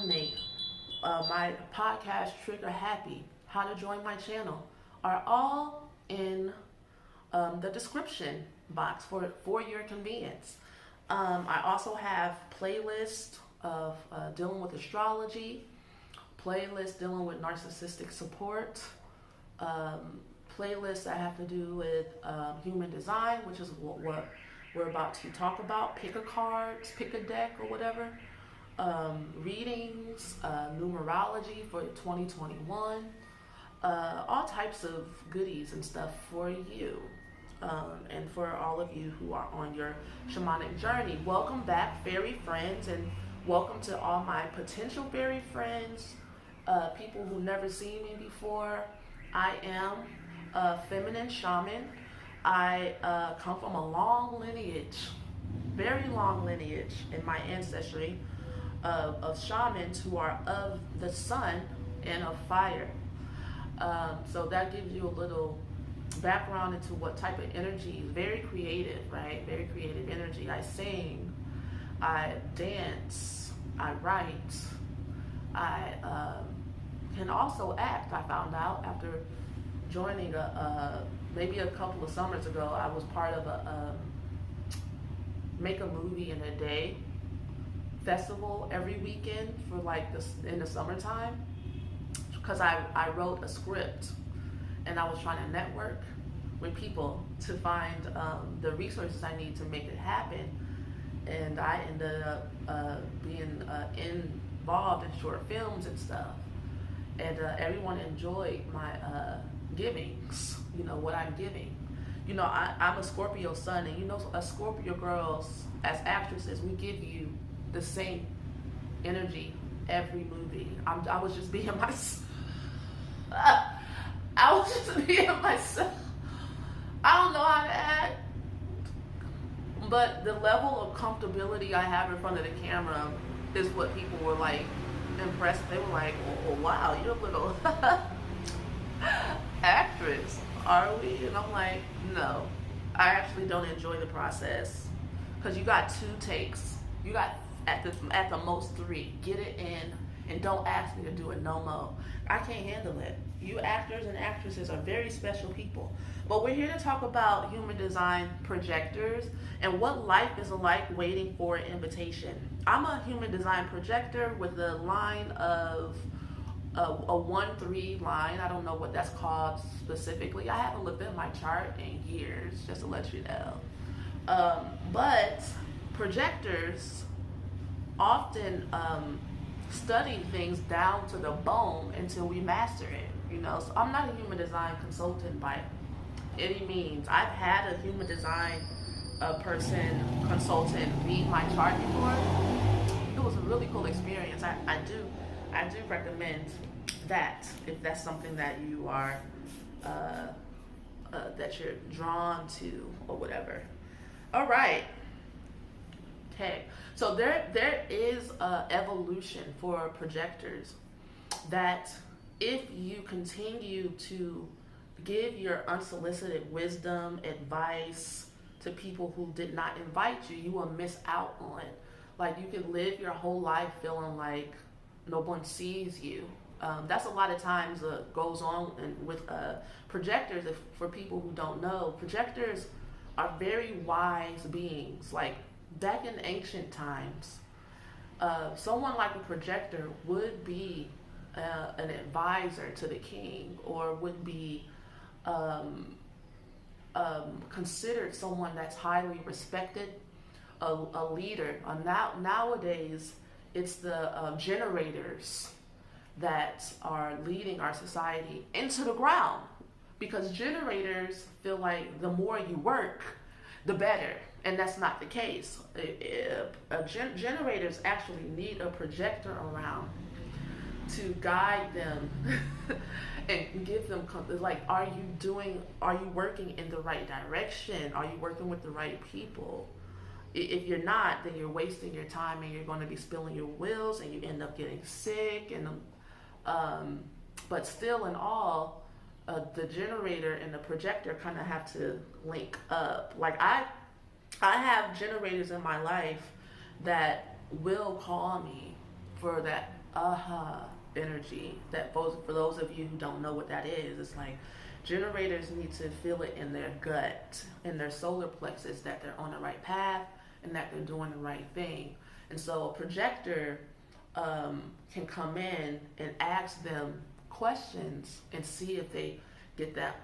donate, my podcast Trigger Happy, how to join my channel, are all in the description box for your convenience. I also have playlists of dealing with astrology, playlists dealing with narcissistic support, playlists that have to do with human design, which is what we're about to talk about. Pick a card, pick a deck or whatever. Readings, numerology for 2021, all types of goodies and stuff for you. And for all of you who are on your shamanic journey. Welcome back, fairy friends, and welcome to all my potential fairy friends, people who've never seen me before. I am a feminine shaman. I come from a long lineage, very long lineage in my ancestry of shamans who are of the sun and of fire. So that gives you a little background into what type of energy. Very creative, right? Very creative energy. I sing, I dance, I write, I can also act. I found out after joining maybe a couple of summers ago, I was part of a make a movie in a day festival every weekend for like this in the summertime, because I wrote a script and I was trying to network with people to find the resources I need to make it happen. And I ended up being involved in short films and stuff. And everyone enjoyed my givings, you know, what I'm giving. You know, I'm a Scorpio sun, and you know, us Scorpio girls, as actresses, we give you the same energy every movie. I was just being myself. I was just being myself. I don't know how to act, but the level of comfortability I have in front of the camera is what people were like impressed. They were like, "Oh wow, you're a little actress, are we?" And I'm like, "No, I actually don't enjoy the process, because you got 2 takes. You got at the most 3. Get it in, and don't ask me to do it no more. I can't handle it." You actors and actresses are very special people. But we're here to talk about human design projectors and what life is like waiting for an invitation. I'm a human design projector with a line of a 1-3 line. I don't know what that's called specifically. I haven't looked at my chart in years, just to let you know. But projectors often study things down to the bone until we master it. You know, so I'm not a human design consultant by any means. I've had a human design consultant read my chart before. It was a really cool experience. I do recommend that if that's something that you are that you're drawn to or whatever. All right. Okay. So there is evolution for projectors, that if you continue to give your unsolicited wisdom, advice to people who did not invite you, you will miss out on. Like, you can live your whole life feeling like no one sees you. That's a lot of times goes on with projectors. For people who don't know, projectors are very wise beings. Like, back in ancient times, someone like a projector would be an advisor to the king, or would be considered someone that's highly respected, a leader. Nowadays, it's the generators that are leading our society into the ground, because generators feel like the more you work, the better. And that's not the case. Generators actually need a projector around to guide them and give them, like, are you working in the right direction? Are you working with the right people? If you're not, then you're wasting your time, and you're going to be spilling your wheels, and you end up getting sick. And but still, in all, the generator and the projector kind of have to link up. Like, I have generators in my life that will call me for that energy. That for those of you who don't know what that is, it's like generators need to feel it in their gut, in their solar plexus, that they're on the right path and that they're doing the right thing. And so a projector can come in and ask them questions and see if they get that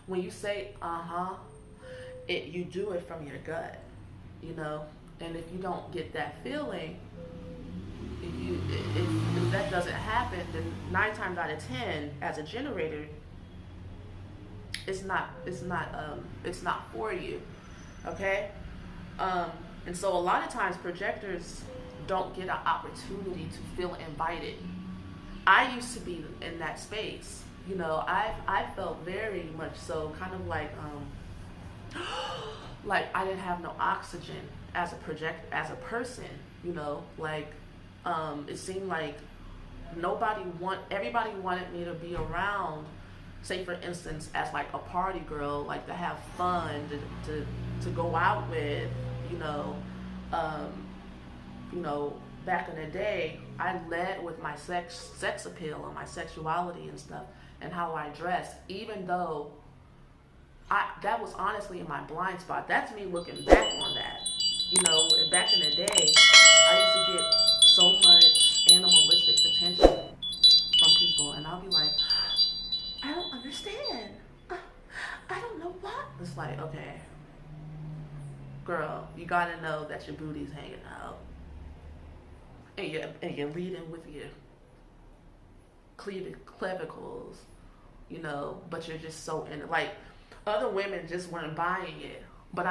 when you say you do it from your gut, you know. And if you don't get that feeling, if that doesn't happen, then 9 times out of 10 as a generator, it's not for you. Okay. And so a lot of times projectors don't get an opportunity to feel invited. I used to be in that space, you know. I felt very much so kind of like I didn't have no oxygen as a person, you know. Like it seemed like everybody wanted me to be around, say for instance, as like a party girl, like to have fun, to go out with, you know. Back in the day, I led with my sex appeal and my sexuality and stuff and how I dressed, even though that was honestly in my blind spot. That's me looking back on that. You know, back in the day, I used to get so much animalistic attention from people, and I'll be like, I don't understand. I don't know what. It's like, okay, girl, you gotta know that your booty's hanging out. And you're leading with your clavicles, you know, but you're just so in it. Like, other women just weren't buying it. But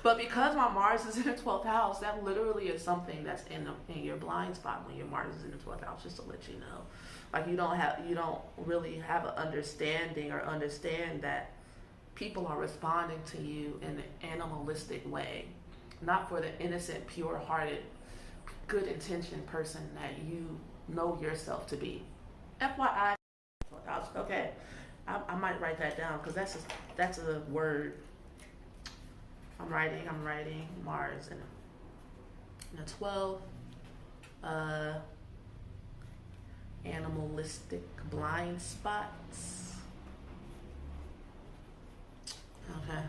but because my Mars is in the 12th house, that literally is something that's in your blind spot when your Mars is in the 12th house, just to let you know. Like, you don't really have an understanding or understand that people are responding to you in an animalistic way, not for the innocent, pure-hearted, good intention person that you know yourself to be. FYI. Okay, I might write that down because that's a word. I'm writing Mars in a 12 animalistic blind spots. Okay.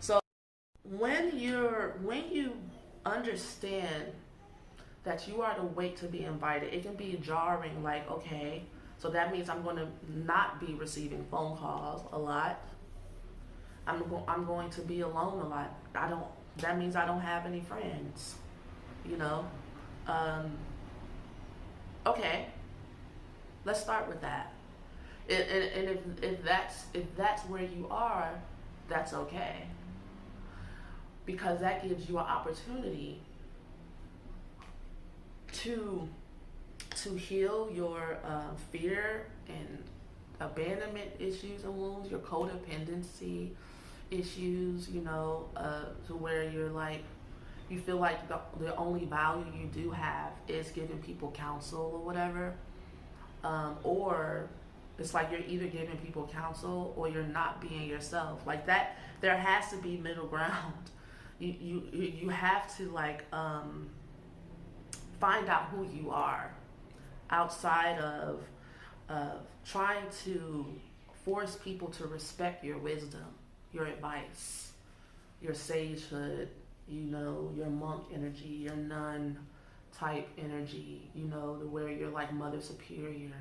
So when you understand that you are the wait to be invited, it can be jarring, like, okay, so that means I'm going to not be receiving phone calls a lot. I'm going to be alone a lot. That means I don't have any friends, you know. Okay, let's start with that. And if that's where you are, that's okay, because that gives you an opportunity to heal your fear and abandonment issues and wounds, your codependency issues, you know, to where you're like, you feel like the only value you do have is giving people counsel or whatever, or it's like you're either giving people counsel or you're not being yourself. Like that, there has to be middle ground. You have to like find out who you are outside of trying to force people to respect your wisdom, your advice, your sagehood, you know, your monk energy, your nun type energy, you know, to where you're like mother superior.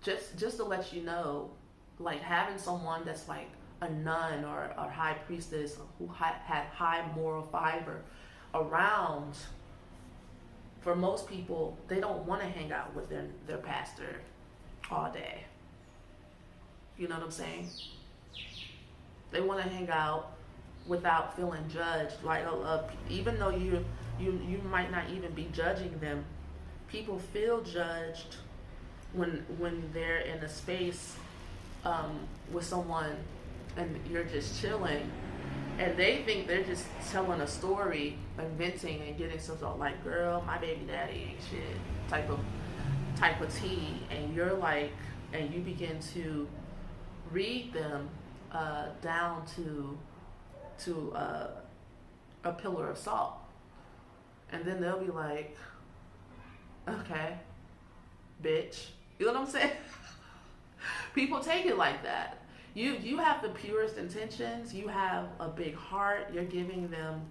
Just to let you know, like having someone that's like a nun or a high priestess who had high moral fiber around, for most people, they don't want to hang out with their pastor all day. You know what I'm saying? They want to hang out without feeling judged. Like even though you might not even be judging them, people feel judged when they're in a space with someone and you're just chilling, and they think they're just telling a story and venting and getting some sort of like, girl, my baby daddy ain't shit type of tea, and you're like, and you begin to read them down to a pillar of salt. And then they'll be like, okay, bitch. You know what I'm saying? People take it like that. You have the purest intentions. You have a big heart. You're giving them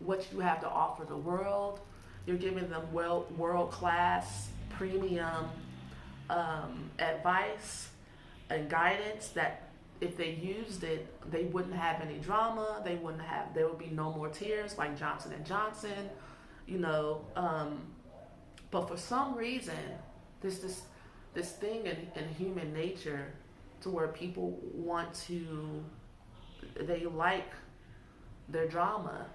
what you have to offer the world. You're giving them world-class, premium advice and guidance that if they used it, they wouldn't have any drama. There would be no more tears like Johnson & Johnson, you know. But for some reason, there's this thing in human nature to where people they like their drama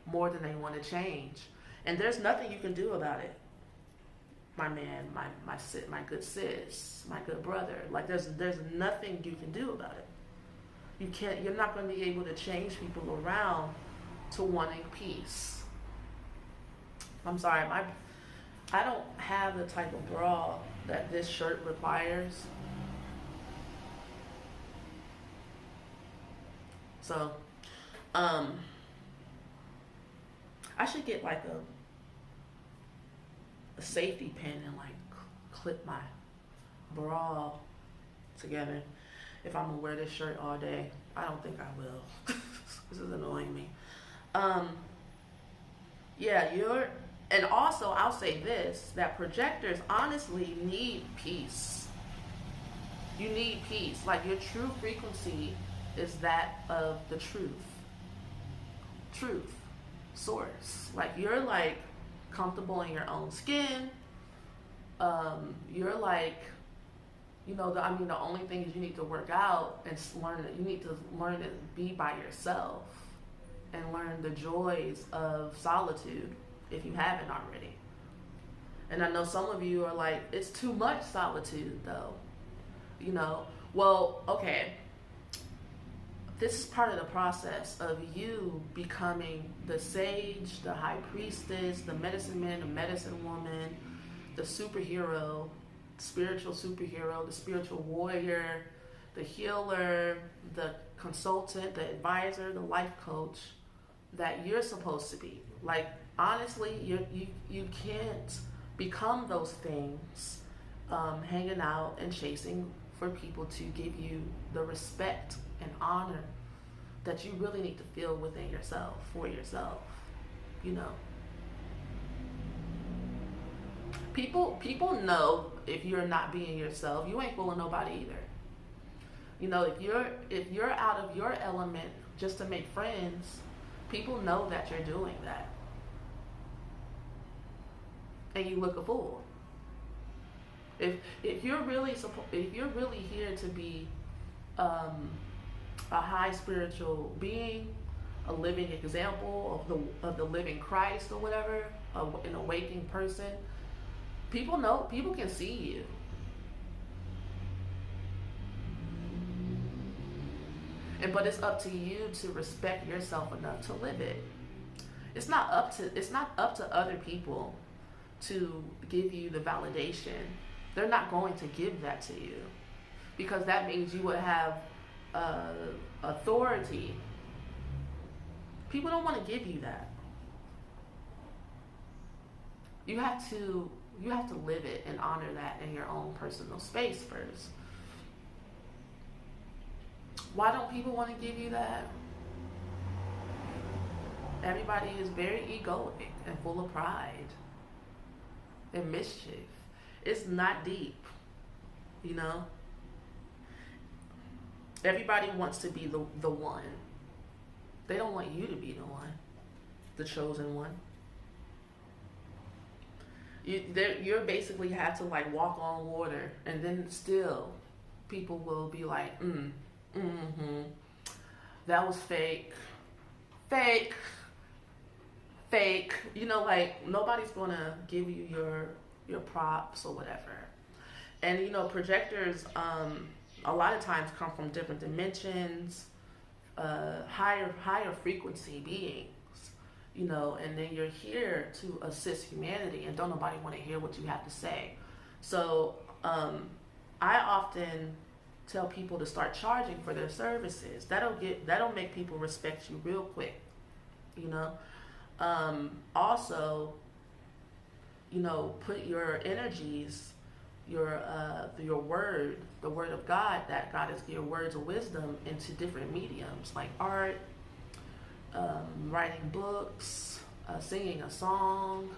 more than they want to change. And there's nothing you can do about it. My man, my good sis, my good brother. Like there's nothing you can do about it. You're not going to be able to change people around to wanting peace. I'm sorry, I don't have the type of bra that this shirt requires. So, I should get like a safety pin and like clip my bra together if I'm gonna wear this shirt all day. I don't think I will. This is annoying me. And also I'll say this, that projectors honestly need peace. You need peace. Like your true frequency is that of the truth, source. Like you're like comfortable in your own skin. You're like, you know, the only thing is you need to work out and you need to learn to be by yourself and learn the joys of solitude if you haven't already. And I know some of you are like, it's too much solitude though, you know. Well, okay, this is part of the process of you becoming the sage, the high priestess, the medicine man, the medicine woman, the superhero, spiritual superhero, the spiritual warrior, the healer, the consultant, the advisor, the life coach that you're supposed to be. Like, honestly, you can't become those things hanging out and chasing for people to give you the respect and honor that you really need to feel within yourself, for yourself, you know. People know if you're not being yourself, you ain't fooling nobody either. You know, if you're out of your element just to make friends, people know that you're doing that. And you look a fool. If you're really here to be a high spiritual being, a living example of the living Christ or whatever, an awakened person, people can see you. But it's up to you to respect yourself enough to live it. It's not up to other people to give you the validation. They're not going to give that to you, because that means you would have authority. People don't want to give you that. You have to live it and honor that in your own personal space first. Why don't people want to give you that? Everybody is very egoic and full of pride and mischief. It's not deep, you know? Everybody wants to be the one. They don't want you to be the one, the chosen one. You basically have to like walk on water, and then still people will be like, that was fake. You know, like nobody's gonna give you your props or whatever. And you know, projectors a lot of times come from different dimensions, higher frequency beings, you know, and then you're here to assist humanity, and don't nobody want to hear what you have to say. So I often tell people to start charging for their services. That'll make people respect you real quick. you know. Also, you know, put your energies, your word, the word of God, that God is your words of wisdom, into different mediums like art, writing books, singing a song.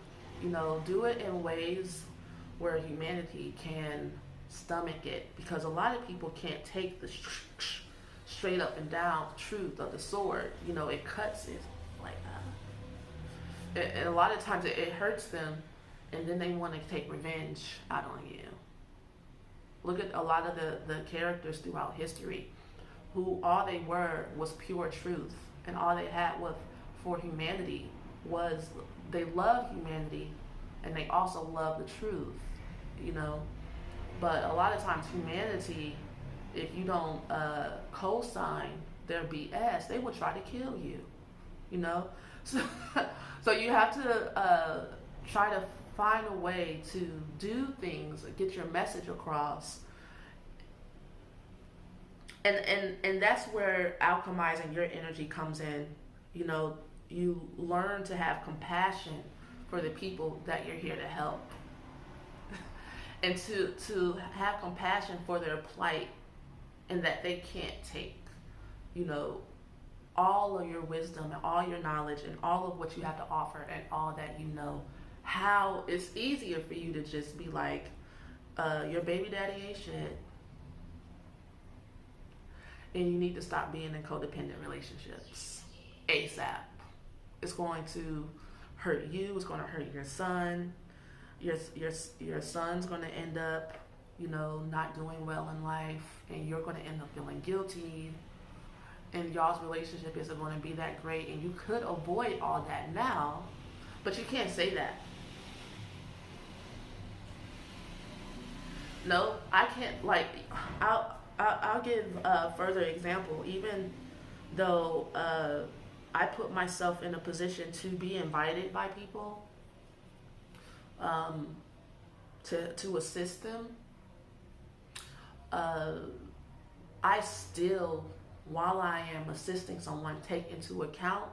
You know, do it in ways where humanity can stomach it, because a lot of people can't take the straight up and down truth of the sword. You know, it cuts it like and a lot of times it hurts them, and then they want to take revenge out on you. Look at a lot of the characters throughout history, who all they were was pure truth, and all they had was for humanity was they loved humanity, and they also loved the truth, you know. But a lot of times humanity, if you don't co-sign their BS, they will try to kill you, you know. So you have to try to find a way to do things, get your message across. And that's where alchemizing your energy comes in. You know, you learn to have compassion for the people that you're here to help. And to have compassion for their plight, and that they can't take, you know, all of your wisdom and all your knowledge and all of what you have to offer and all that you know. How it's easier for you to just be like, your baby daddy ain't shit, and you need to stop being in codependent relationships ASAP. It's going to hurt you. It's going to hurt your son. Your son's going to end up, you know, not doing well in life, and you're going to end up feeling guilty, and y'all's relationship isn't going to be that great. And you could avoid all that now, but you can't say that. No, I can't. Like, I'll give a further example. Even though I put myself in a position to be invited by people to assist them, I still, while I am assisting someone, take into account,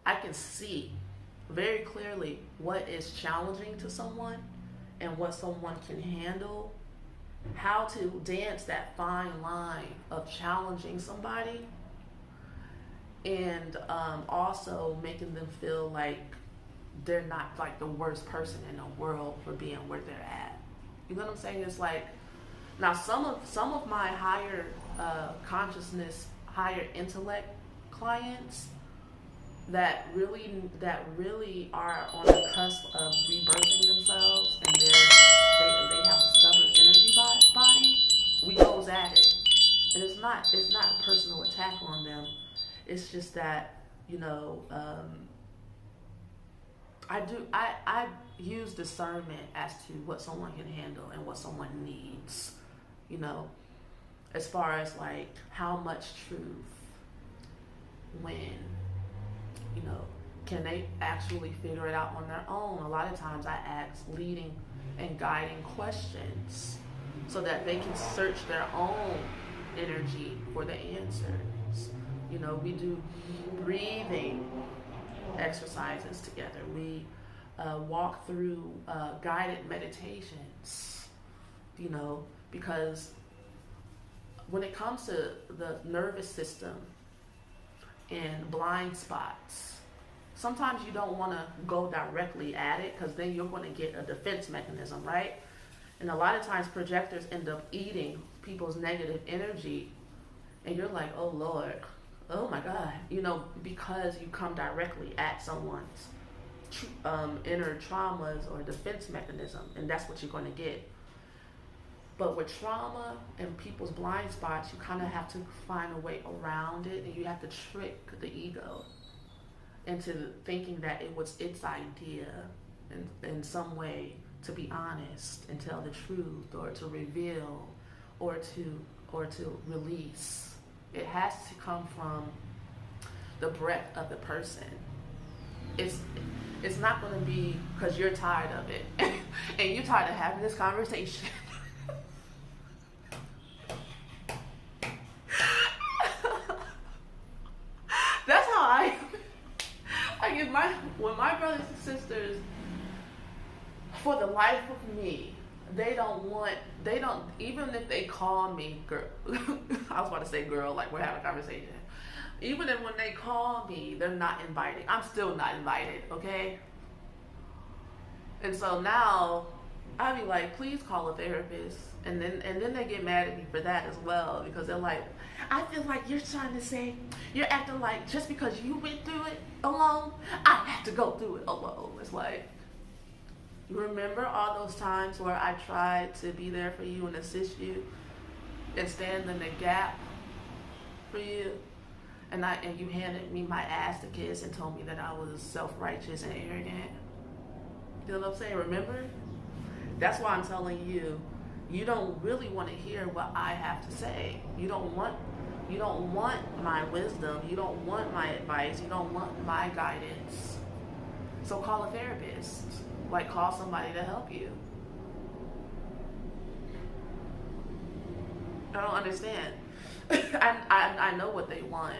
I can see very clearly what is challenging to someone and what someone can handle, how to dance that fine line of challenging somebody and also making them feel like they're not like the worst person in the world for being where they're at. You know what I'm saying? It's like, now some of my higher consciousness, higher intellect clients that really are on the cusp of rebirthing themselves, and they have a stubborn energy body, we goes at it. And it's not a personal attack on them. It's just that, you know, I use discernment as to what someone can handle and what someone needs, you know, as far as like how much truth, when, you know, can they actually figure it out on their own. A lot of times I ask leading and guiding questions so that they can search their own energy for the answers. You know, we do breathing exercises together. We walk through guided meditations, you know, because when it comes to the nervous system and blind spots, sometimes you don't want to go directly at it, because then you're going to get a defense mechanism, right? And a lot of times projectors end up eating people's negative energy, and you're like, oh Lord, oh my God, you know, because you come directly at someone's inner traumas or defense mechanism, and that's what you're going to get. But with trauma and people's blind spots, you kind of have to find a way around it, and you have to trick the ego into thinking that it was its idea in some way to be honest and tell the truth, or to reveal, or to release. It has to come from the breath of the person. It's not going to be because you're tired of it and you're tired of having this conversation. That's how I am. When my brothers and sisters, for the life of me, even if they call me girl, I was about to say girl, like we're having a conversation. Even if when they call me, they're not invited. I'm still not invited, okay? And so now, I be like, please call a therapist. And then they get mad at me for that as well, because they're like, I feel like you're trying to say, you're acting like just because you went through it alone, I have to go through it alone. It's like, remember all those times where I tried to be there for you and assist you and stand in the gap for you, and you handed me my ass to kiss and told me that I was self-righteous and arrogant. You know what I'm saying? Remember? That's why I'm telling you, you don't really want to hear what I have to say. You don't want my wisdom. You don't want my advice. You don't want my guidance. So call a therapist. Like, call somebody to help you. I don't understand. I know what they want.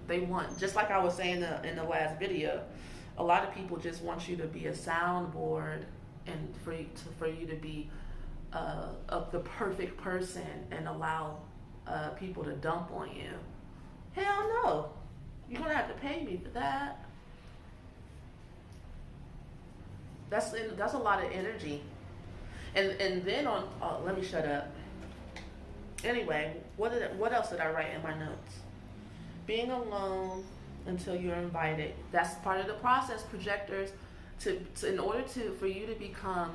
They want, just like I was saying in the last video, a lot of people just want you to be a soundboard and for you to be the perfect person and allow people to dump on you. Hell no. You're going to have to pay me for that. That's a lot of energy. And then let me shut up. Anyway, what else did I write in my notes? Being alone until you're invited. That's part of the process, projectors. In order for you to become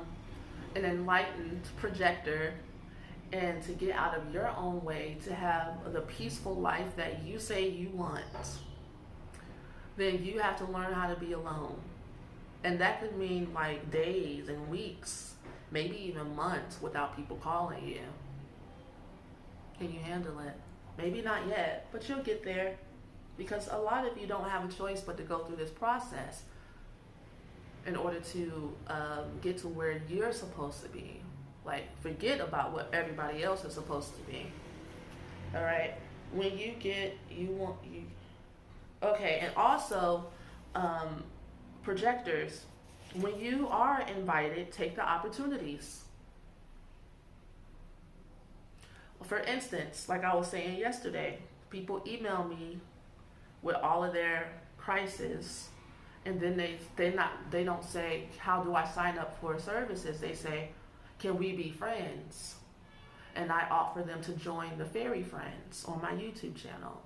an enlightened projector and to get out of your own way, to have the peaceful life that you say you want, then you have to learn how to be alone. And that could mean like days and weeks, maybe even months without people calling you. Can you handle it? Maybe not yet, but you'll get there, because a lot of you don't have a choice but to go through this process in order to get to where you're supposed to be. Like, forget about what everybody else is supposed to be. All right? When you get, okay, and also, projectors, when you are invited, take the opportunities. For instance, like I was saying yesterday, people email me with all of their crises, and then they don't say, how do I sign up for services? They say, can we be friends? And I offer them to join the Fairy Friends on my YouTube channel,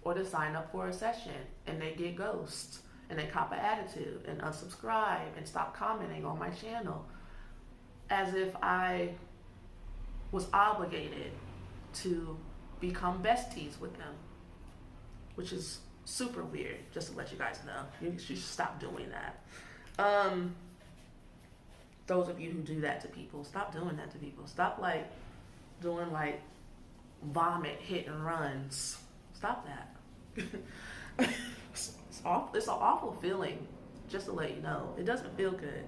or to sign up for a session, and they get ghosts, and they cop an attitude and unsubscribe and stop commenting on my channel, as if I was obligated to become besties with them, which is super weird, just to let you guys know. You should stop doing that. Those of you who do that to people, stop doing that to people. Stop like doing like vomit hit and runs. Stop that. It's an awful feeling, just to let you know. It doesn't feel good.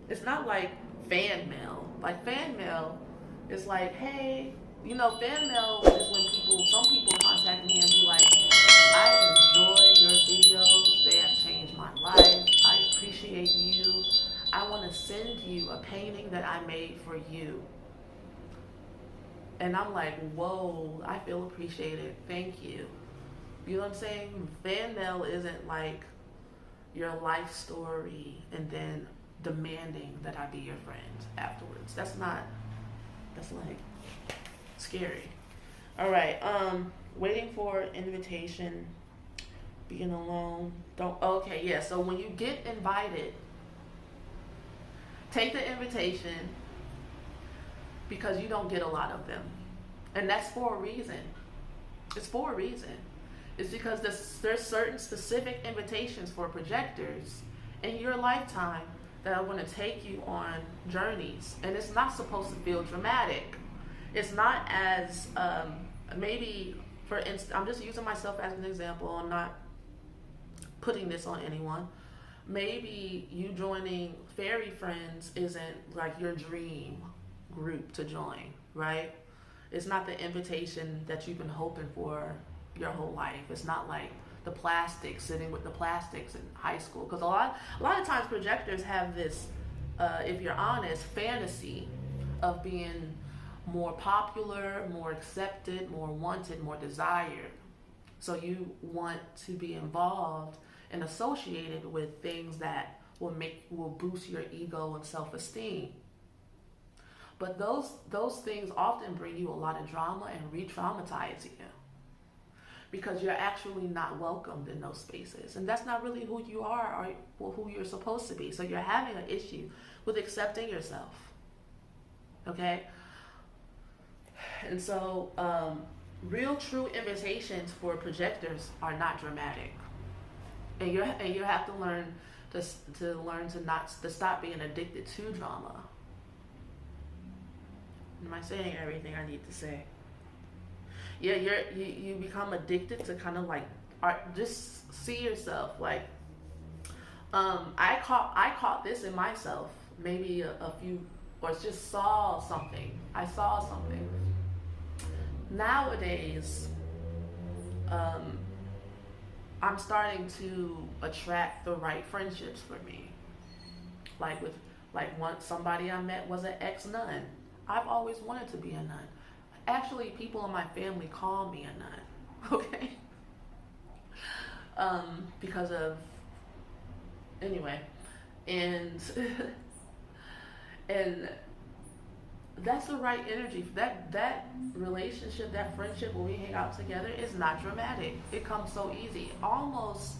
It's not like fan mail. Like fan mail is like, hey, fan mail is when some people contact me and be like, I enjoy your videos. They have changed my life. I appreciate you. I want to send you a painting that I made for you. And I'm like, whoa, I feel appreciated. Thank you. You know what I'm saying? Fan mail isn't like your life story and then demanding that I be your friend afterwards. That's like scary. All right. Waiting for invitation, being alone. Okay, yeah. So when you get invited, take the invitation, because you don't get a lot of them. And that's for a reason. It's for a reason. It's because there's certain specific invitations for projectors in your lifetime that are going to take you on journeys. And it's not supposed to feel dramatic. It's not as, maybe, for instance, I'm just using myself as an example. I'm not putting this on anyone. Maybe you joining Fairy Friends isn't like your dream group to join, right? It's not the invitation that you've been hoping for your whole life. It's not like the plastics, sitting with the plastics in high school. Because a lot of times projectors have this, if you're honest, fantasy of being more popular, more accepted, more wanted, more desired. So you want to be involved and associated with things that will boost your ego and self-esteem. But those things often bring you a lot of drama and re-traumatize you, because you're actually not welcomed in those spaces, and that's not really who you are or who you're supposed to be. So you're having an issue with accepting yourself. Okay? And so real true invitations for projectors are not dramatic, and you have to learn to stop being addicted to drama. Am I saying everything I need to say? Yeah, you become addicted to kind of like art. Just see yourself like, I caught this in myself maybe a few, or just saw something. I saw something. Nowadays, I'm starting to attract the right friendships for me. Somebody I met was an ex-nun. I've always wanted to be a nun. Actually, people in my family call me a nun, okay? Because of, anyway, and that's the right energy. That relationship, that friendship, when we hang out together, is not dramatic. It comes so easy. Almost,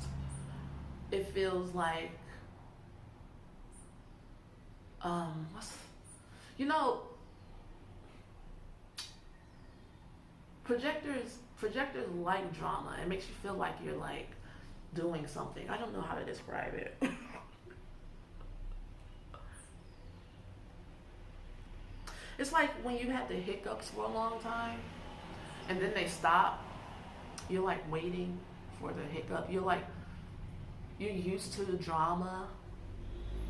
it feels like, projectors like drama. It makes you feel like you're like doing something. I don't know how to describe it. It's like when you had the hiccups for a long time and then they stop. You're like waiting for the hiccup. You're used to the drama.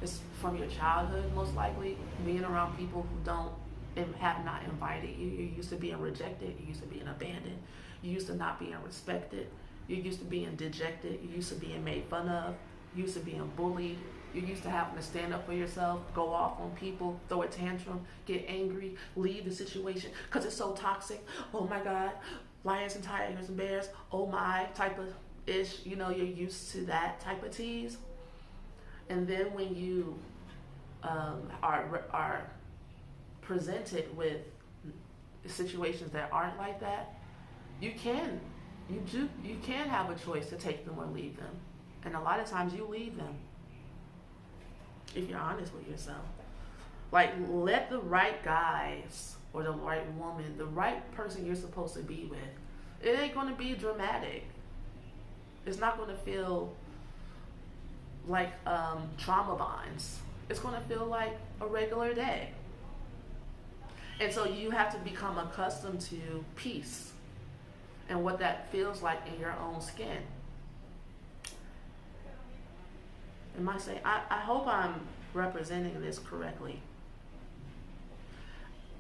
It's from your childhood, most likely, being around people who don't and have not invited you. You're used to being rejected. You're used to being abandoned. You're used to not being respected. You're used to being dejected. You're used to being made fun of. You're used to being bullied. You're used to having to stand up for yourself, go off on people, throw a tantrum, get angry, leave the situation because it's so toxic. Oh my God, lions and tigers and bears, oh my, type of ish. You're used to that type of tease. And then when you are presented with situations that aren't like that, you can have a choice to take them or leave them. And a lot of times you leave them, if you're honest with yourself. Like, let the right guys or the right woman, the right person you're supposed to be with, it ain't going to be dramatic. It's not going to feel like trauma bonds. It's going to feel like a regular day. And so you have to become accustomed to peace and what that feels like in your own skin. Am I saying? I hope I'm representing this correctly.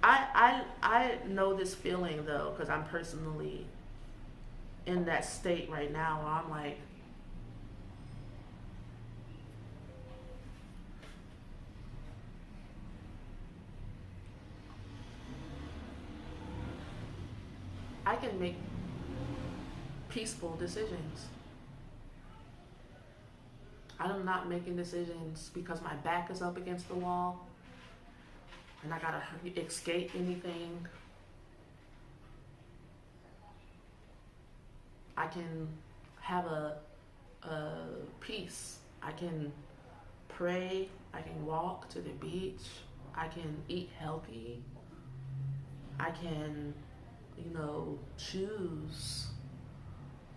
I know this feeling though, because I'm personally in that state right now where I'm like, I can make peaceful decisions. I'm not making decisions because my back is up against the wall and I gotta escape anything. I can have a peace. I can pray. I can walk to the beach. I can eat healthy. I can, choose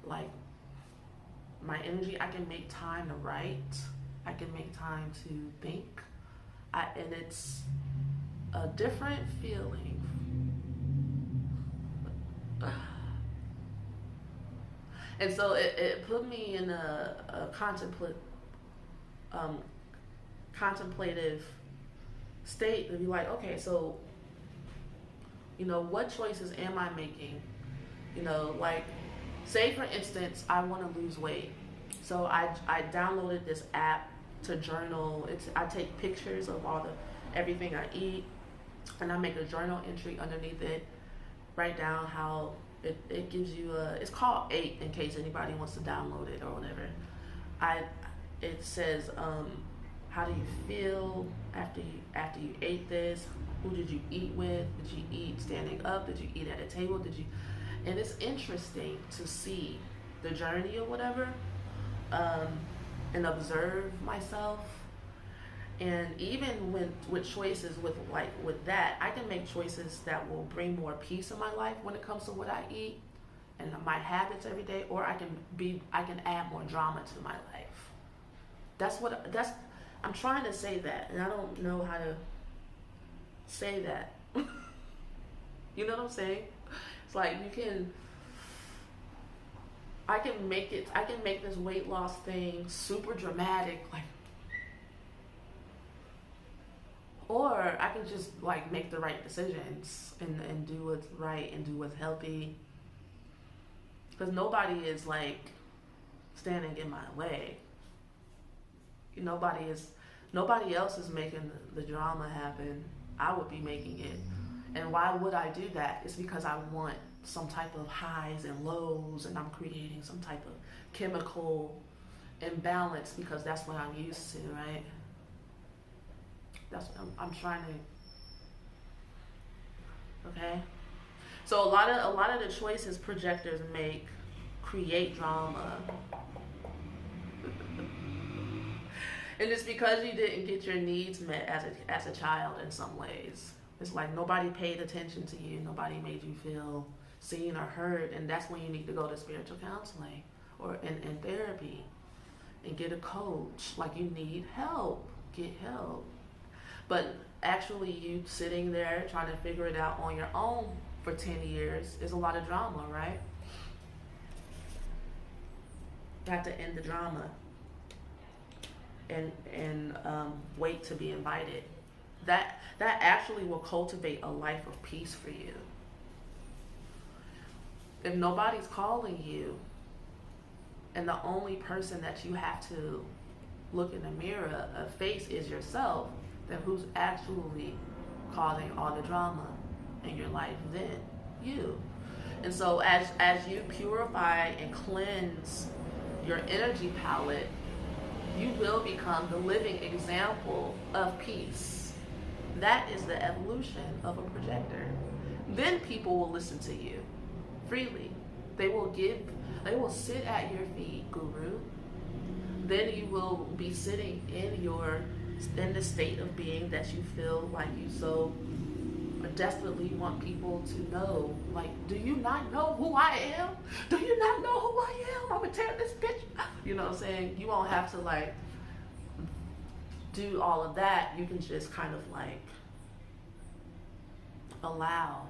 like my energy. I can make time to write. I can make time to think. And it's a different feeling. And so it put me in a contemplative state to be like, okay, so, what choices am I making? say for instance, I want to lose weight. So I downloaded this app to journal. I take pictures of everything I eat, and I make a journal entry underneath it. Write down how it gives you it's called 8 in case anybody wants to download it or whatever. It says how do you feel after you ate this? Who did you eat with? Did you eat standing up? Did you eat at a table? And it's interesting to see the journey or whatever, and observe myself. And even with choices with that, I can make choices that will bring more peace in my life when it comes to what I eat and my habits every day, or I can add more drama to my life. I'm trying to say that, and I don't know how to say that. You know what I'm saying? It's like I can make this weight loss thing super dramatic, like, or I can just like make the right decisions and do what's right and do what's healthy, because nobody is like standing in my way. Nobody else is making the drama happen. I would be making it. And why would I do that? It's because I want some type of highs and lows, and I'm creating some type of chemical imbalance because that's what I'm used to, right? That's what I'm trying to. Okay. So a lot of the choices projectors make create drama. And it's because you didn't get your needs met as a child in some ways. It's like nobody paid attention to you. Nobody made you feel seen or heard. And that's when you need to go to spiritual counseling or in therapy and get a coach. Like, you need help. Get help. But actually you sitting there trying to figure it out on your own for 10 years is a lot of drama, right? You have to end the drama and wait to be invited. That actually will cultivate a life of peace for you. If nobody's calling you, and the only person that you have to look in the mirror of face is yourself, then who's actually causing all the drama in your life then? You. And so as you purify and cleanse your energy palette, you will become the living example of peace. That is the evolution of a projector. Then people will listen to you freely. They will sit at your feet, guru. Then you will be sitting in the state of being that you feel like you so desperately want people to know. Like, do you not know who I am? Do you not know who I am? I'm gonna tear this bitch. You know what I'm saying? You won't have to like do all of that. You can just kind of like allow,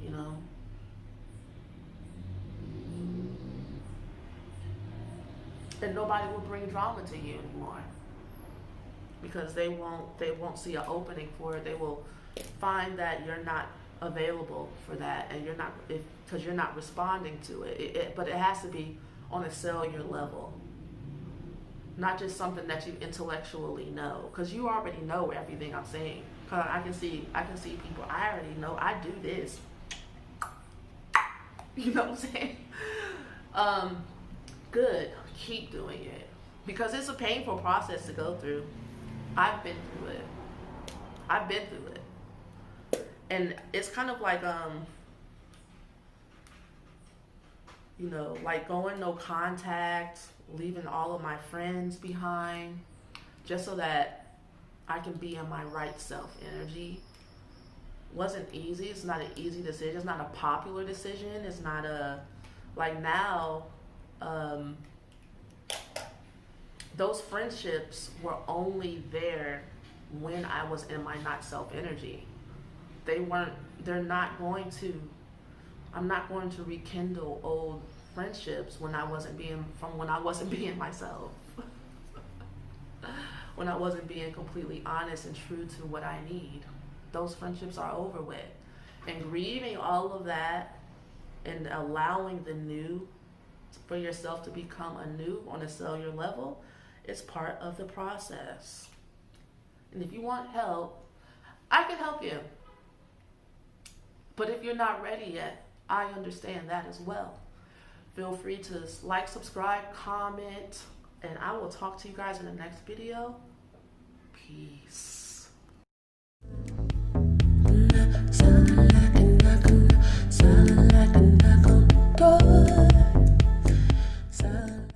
you know. And nobody will bring drama to you anymore, because they won't see an opening for it. They will find that you're not available for that, and because you're not responding to it. But it has to be on a cellular level, not just something that you intellectually know, because you already know everything I'm saying. Cause I can see people. I already know. I do this. You know what I'm saying? Good. Keep doing it, because it's a painful process to go through. I've been through it. And it's kind of like, you know, like going no contact, leaving all of my friends behind, just so that I can be in my right self energy. Wasn't easy. It's not an easy decision. It's not a popular decision. It's not like now, those friendships were only there when I was in my not self energy. I'm not going to rekindle old friendships when I wasn't being myself. When I wasn't being completely honest and true to what I need. Those friendships are over with. And grieving all of that and allowing the new for yourself to become anew on a cellular level is part of the process. And if you want help, I can help you. But if you're not ready yet, I understand that as well. Feel free to like, subscribe, comment, and I will talk to you guys in the next video. Peace. Sound like